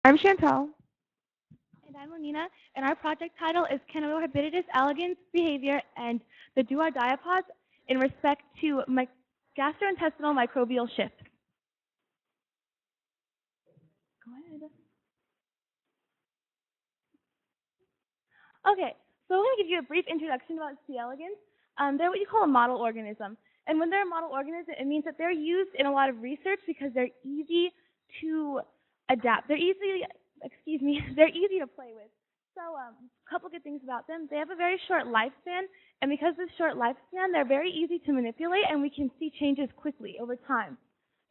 I'm Shantel. And I'm Lenina, and our project title is Caenorhabitis, Elegans, Behavior, and the Dispause in respect to gastrointestinal microbial shifts. Go ahead. Okay, so I'm going to give you a brief introduction about C. elegans. They're what you call a model organism. And when they're a model organism, it means that they're used in a lot of research because they're easy to adapt. They're easy to play with. So a couple good things about them. They have a very short lifespan, and because of this short lifespan, they're very easy to manipulate, and we can see changes quickly over time.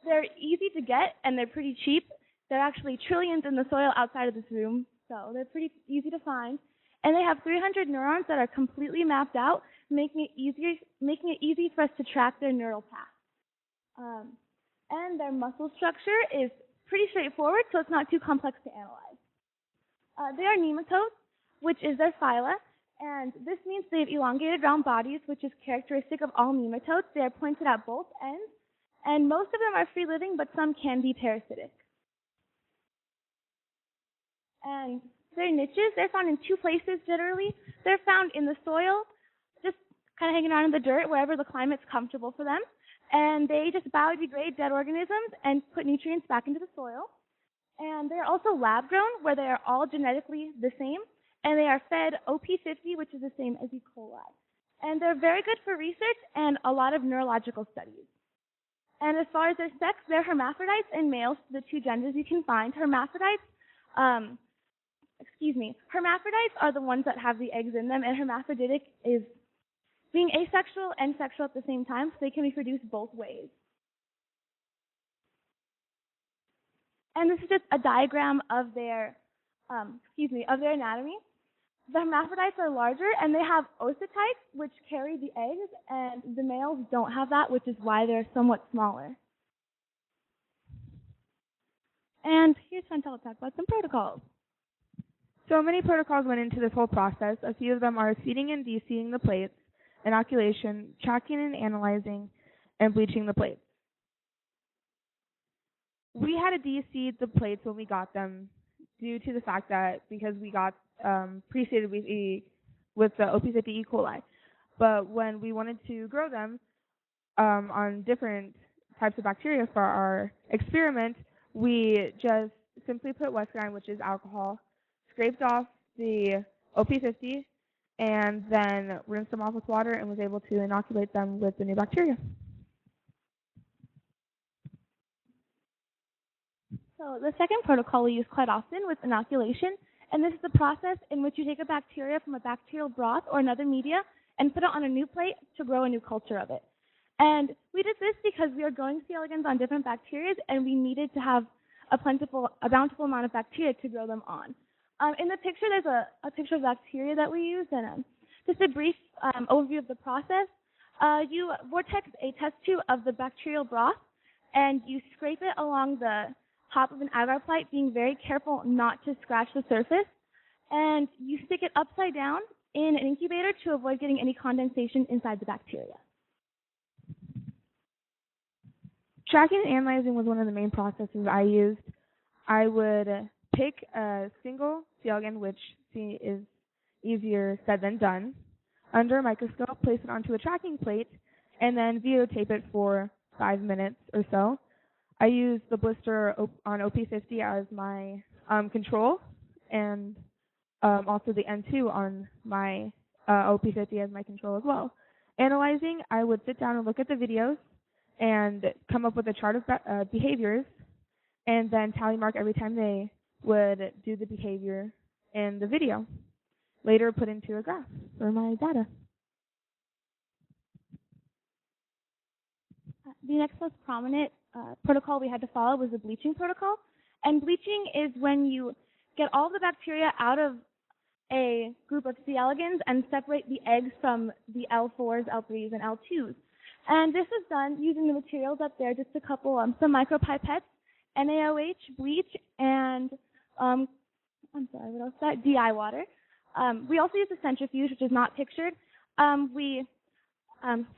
They're easy to get, and they're pretty cheap. There are actually trillions in the soil outside of this room, so they're pretty easy to find. And they have 300 neurons that are completely mapped out, making it easy for us to track their neural path. And their muscle structure is pretty straightforward, so it's not too complex to analyze. They are nematodes, which is their phyla, and this means they have elongated round bodies, which is characteristic of all nematodes. They are pointed at both ends, and most of them are free-living, but some can be parasitic. And their niches, they're found in two places generally. They're found in the soil, just kind of hanging around in the dirt, wherever the climate's comfortable for them. And they just biodegrade dead organisms and put nutrients back into the soil. And they're also lab-grown, where they are all genetically the same, and they are fed OP50, which is the same as E. coli. And they're very good for research and a lot of neurological studies. And as far as their sex, they're hermaphrodites and males, the two genders you can find. Hermaphrodites are the ones that have the eggs in them, and hermaphroditic is being asexual and sexual at the same time, so they can reproduce both ways. And this is just a diagram of their anatomy. The hermaphrodites are larger, and they have oocytes, which carry the eggs, and the males don't have that, which is why they're somewhat smaller. And here's Shantel to talk about some protocols. So many protocols went into this whole process. A few of them are seeding and deseeding the plates, inoculation, tracking and analyzing, and bleaching the plates. We had to deseed the plates when we got them due to the fact that because we got pre-seeded with the OP50 E. coli. But when we wanted to grow them on different types of bacteria for our experiment, we just simply put Westgrime, which is alcohol, scraped off the OP50, and then rinsed them off with water and was able to inoculate them with the new bacteria. So the second protocol we use quite often was inoculation, and this is the process in which you take a bacteria from a bacterial broth or another media and put it on a new plate to grow a new culture of it. And we did this because we are growing C. elegans on different bacteria, and we needed to have a bountiful amount of bacteria to grow them on. In the picture, there's a picture of bacteria that we used, and just a brief overview of the process. You vortex a test tube of the bacterial broth, and you scrape it along the top of an agar plate, being very careful not to scratch the surface, and you stick it upside down in an incubator to avoid getting any condensation inside the bacteria. Tracking and analyzing was one of the main processes I used. I would pick a single C. elegans, which is easier said than done, under a microscope, place it onto a tracking plate, and then videotape it for 5 minutes or so. I used the blister on OP50 as my control, and also the N2 on my OP50 as my control as well. Analyzing, I would sit down and look at the videos and come up with a chart of behaviors, and then tally mark every time they would do the behavior in the video. Later put into a graph for my data. The next most prominent protocol we had to follow was the bleaching protocol. And bleaching is when you get all the bacteria out of a group of C. elegans and separate the eggs from the L4s, L3s, and L2s. And this is done using the materials up there, just a couple, some micropipettes, NaOH, bleach, and what else is that? DI water. We also use a centrifuge, which is not pictured. We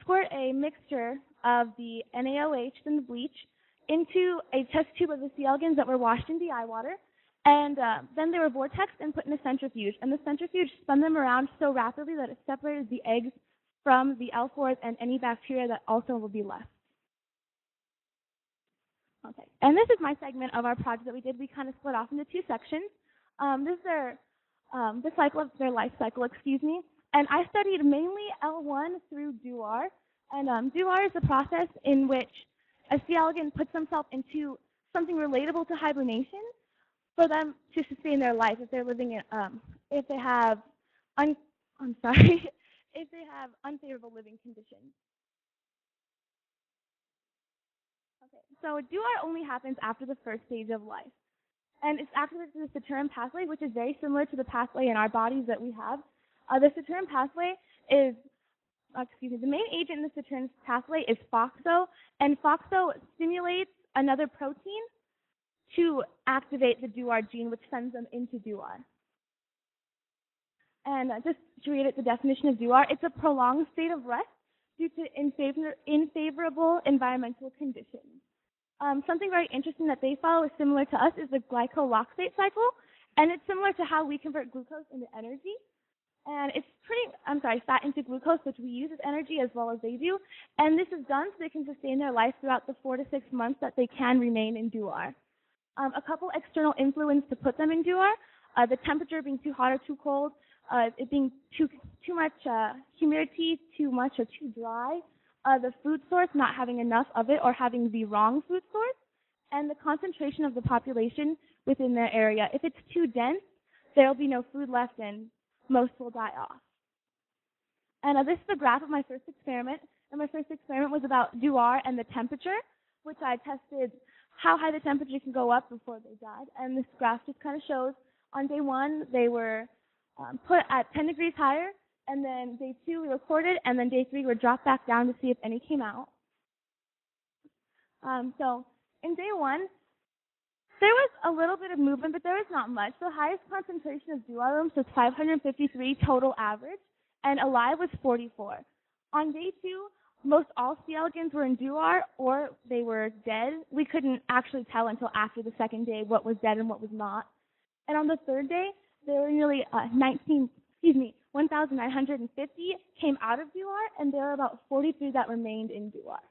squirt a mixture of the NaOH and the bleach into a test tube of the C. elegans that were washed in DI water, And then they were vortexed and put in a centrifuge. And the centrifuge spun them around so rapidly that it separated the eggs from the L4s and any bacteria that also will be left. Okay. And this is my segment of our project that we did. We kind of split off into two sections. This is their life cycle, excuse me. And I studied mainly L1 through Dauer. And Dauer is the process in which a C. elegans puts themselves into something relatable to hibernation for them to sustain their life if they're living in, if they have, if they have unfavorable living conditions. Okay, so Dauer only happens after the first stage of life. And it's activated through the Saturn pathway, which is very similar to the pathway in our bodies that we have. The Saturn pathway is, the main agent in the Saturn pathway is FOXO, and FOXO stimulates another protein to activate the Dauer gene, which sends them into Dauer. And just to read it, the definition of Dauer, it's a prolonged state of rest due to unfavorable environmental conditions. Something very interesting that they follow is similar to us is the glycolysis cycle, and it's similar to how we convert glucose into energy. And it's fat into glucose, which we use as energy as well as they do. And this is done so they can sustain their life throughout the 4 to 6 months that they can remain in Dauer. A couple external influences to put them in Dauer, the temperature being too hot or too cold, it being too much humidity, too much or too dry, the food source not having enough of it or having the wrong food source, and the concentration of the population within their area. If it's too dense, there will be no food left and most will die off. And this is the graph of my first experiment. And my first experiment was about Dauer and the temperature, which I tested how high the temperature can go up before they died. And this graph just kind of shows on day 1 they were put at 10 degrees higher, and then day 2 we recorded, and then day 3 we were dropped back down to see if any came out. So in day 1, there was a little bit of movement, but there was not much. The highest concentration of Dauer rooms was 553 total average, and alive was 44. On day 2, most all C. elegans were in Dauer or they were dead. We couldn't actually tell until after the second day what was dead and what was not. And on the third day, there were nearly 1,950 came out of Dauer, and there were about 43 that remained in Dauer.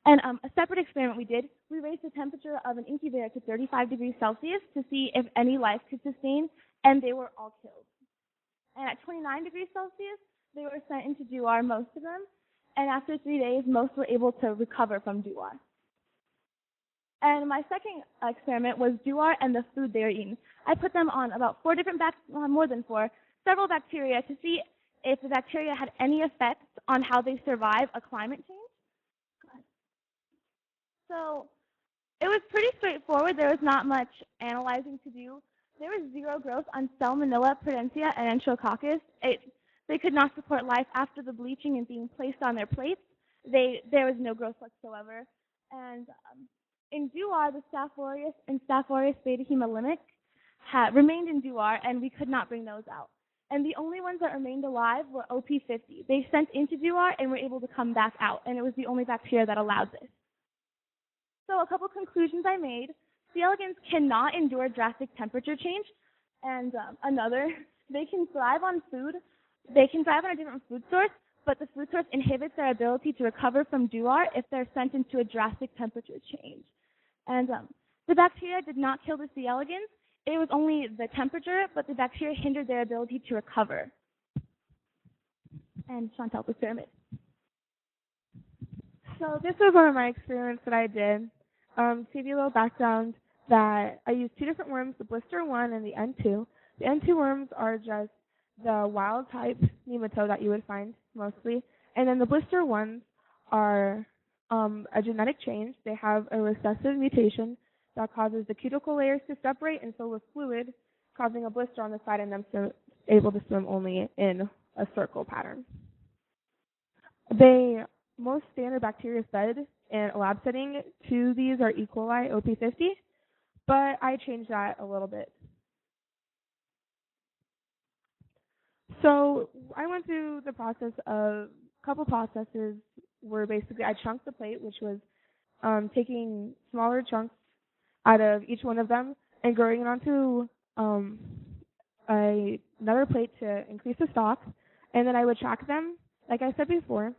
And a separate experiment we did, we raised the temperature of an incubator to 35 degrees Celsius to see if any life could sustain, and they were all killed. And at 29 degrees Celsius, they were sent into Dauer, most of them, and after 3 days, most were able to recover from Dauer. And my second experiment was Dauer and the food they were eating. I put them on about 4 different several bacteria to see if the bacteria had any effects on how they survive a climate change. So it was pretty straightforward. There was not much analyzing to do. There was zero growth on Salmonella, Prudentia, and Enterococcus. They could not support life after the bleaching and being placed on their plates. There was no growth whatsoever. And in Dauer, the Staph aureus and Staph aureus beta hemolymphic remained in Dauer, and we could not bring those out. And the only ones that remained alive were OP50. They sent into Dauer and were able to come back out, and it was the only bacteria that allowed this. So a couple conclusions I made. C. elegans cannot endure drastic temperature change. And they can thrive on food. They can thrive on a different food source, but the food source inhibits their ability to recover from Dauer if they're sent into a drastic temperature change. And the bacteria did not kill the C. elegans. It was only the temperature, but the bacteria hindered their ability to recover. And Shantel's experiment. So this was one of my experiments that I did. To give you a little background, that I used 2 different worms, the blister 1 and the N2. The N2 worms are just the wild type nematode that you would find mostly. And then the blister ones are a genetic change. They have a recessive mutation that causes the cuticle layers to separate and fill with fluid, causing a blister on the side and them able to swim only in a circle pattern. Most standard bacteria fed in a lab setting to these are E. coli, OP50, but I changed that a little bit. So I went through the process of a couple processes where basically I chunked the plate, which was taking smaller chunks out of each one of them, and growing it onto another plate to increase the stock. And then I would track them, like I said before,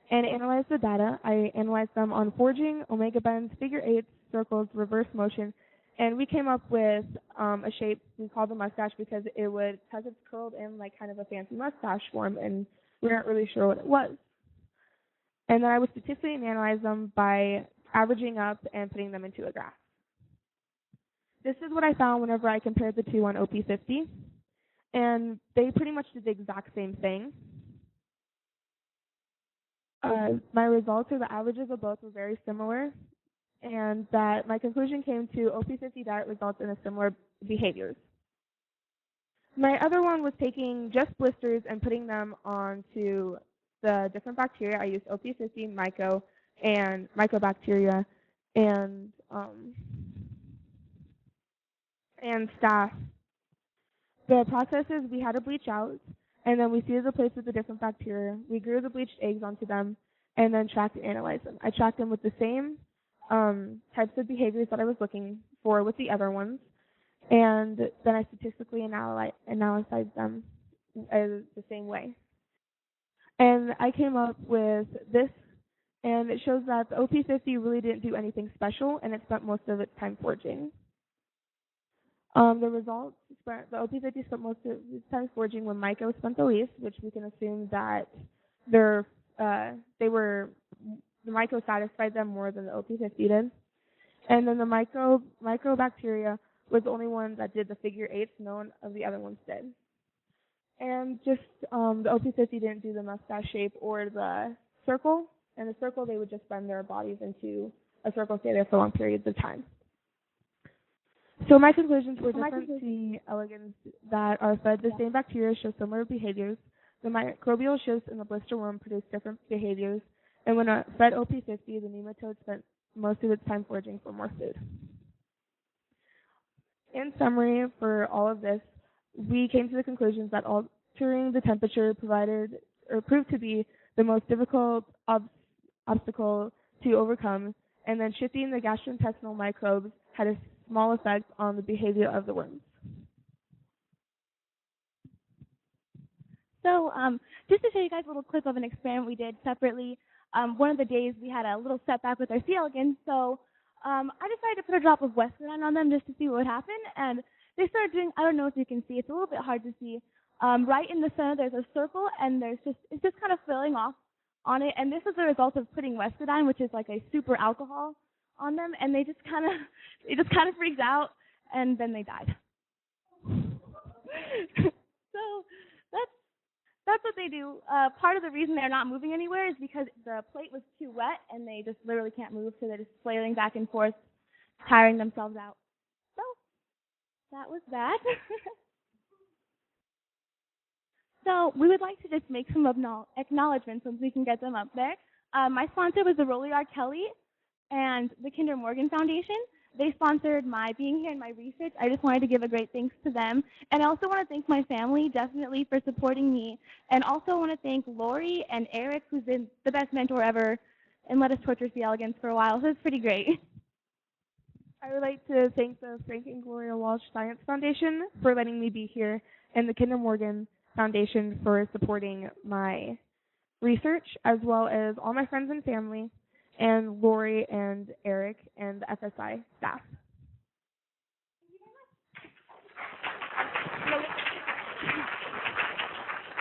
and analyze the data. I analyzed them on forging, omega bends, figure eights, circles, reverse motion, and we came up with a shape we called the mustache because it's curled in like kind of a fancy mustache form, and we weren't really sure what it was. And then I would statistically analyze them by averaging up and putting them into a graph. This is what I found whenever I compared the two on OP50, and they pretty much did the exact same thing. My results, or the averages of both, were very similar, and that my conclusion came to OP50 diet results in a similar behaviors. My other one was taking just blisters and putting them onto the different bacteria. I used OP50, myco, and mycobacteria, and staph. The process is we had to bleach out, and then we seeded the plates with the different bacteria. We grew the bleached eggs onto them, and then tracked and analyzed them. I tracked them with the same types of behaviors that I was looking for with the other ones, and then I statistically analyzed them the same way. And I came up with this, and it shows that the OP50 really didn't do anything special, and it spent most of its time foraging. The results, the OP50 spent most of its time foraging when myco spent the least, which we can assume that the myco satisfied them more than the OP50 did. And then the mycobacteria was the only one that did the figure eights. None of the other ones did. And just the OP50 didn't do the mustache shape or the circle. And the circle, they would just bend their bodies into a circle, stay there for long periods of time. So my conclusions were different C. elegans that are fed the same bacteria show similar behaviors. The microbial shifts in the blister worm produce different behaviors. And when fed OP50, the nematode spent most of its time foraging for more food. In summary, for all of this, we came to the conclusions that altering the temperature proved to be the most difficult obstacle to overcome, and then shifting the gastrointestinal microbes had a small effect on the behavior of the worms. So just to show you guys a little clip of an experiment we did separately, one of the days we had a little setback with our C. elegans, so I decided to put a drop of Western on them just to see what would happen, and they started doing, I don't know if you can see, it's a little bit hard to see, right in the center there's a circle, and it's just kind of filling off on it, and this was the result of putting Western, which is like a super alcohol, on them, and they just kind of freaked out, and then they died. So that's what they do. Part of the reason they're not moving anywhere is because the plate was too wet, and they just literally can't move, so they're just flailing back and forth, tiring themselves out. So that was that. So we would like to just make some acknowledgments once we can get them up there. My sponsor was the Rolly R. Kelly and the Kinder Morgan Foundation. They sponsored my being here and my research. I just wanted to give a great thanks to them. And I also want to thank my family, definitely, for supporting me. And also want to thank Lori and Eric, who's been the best mentor ever and let us torture C. elegans for a while. So it's pretty great. I would like to thank the Frank and Gloria Walsh Science Foundation for letting me be here, and the Kinder Morgan Foundation for supporting my research, as well as all my friends and family, and Lori and Eric and the FSI staff.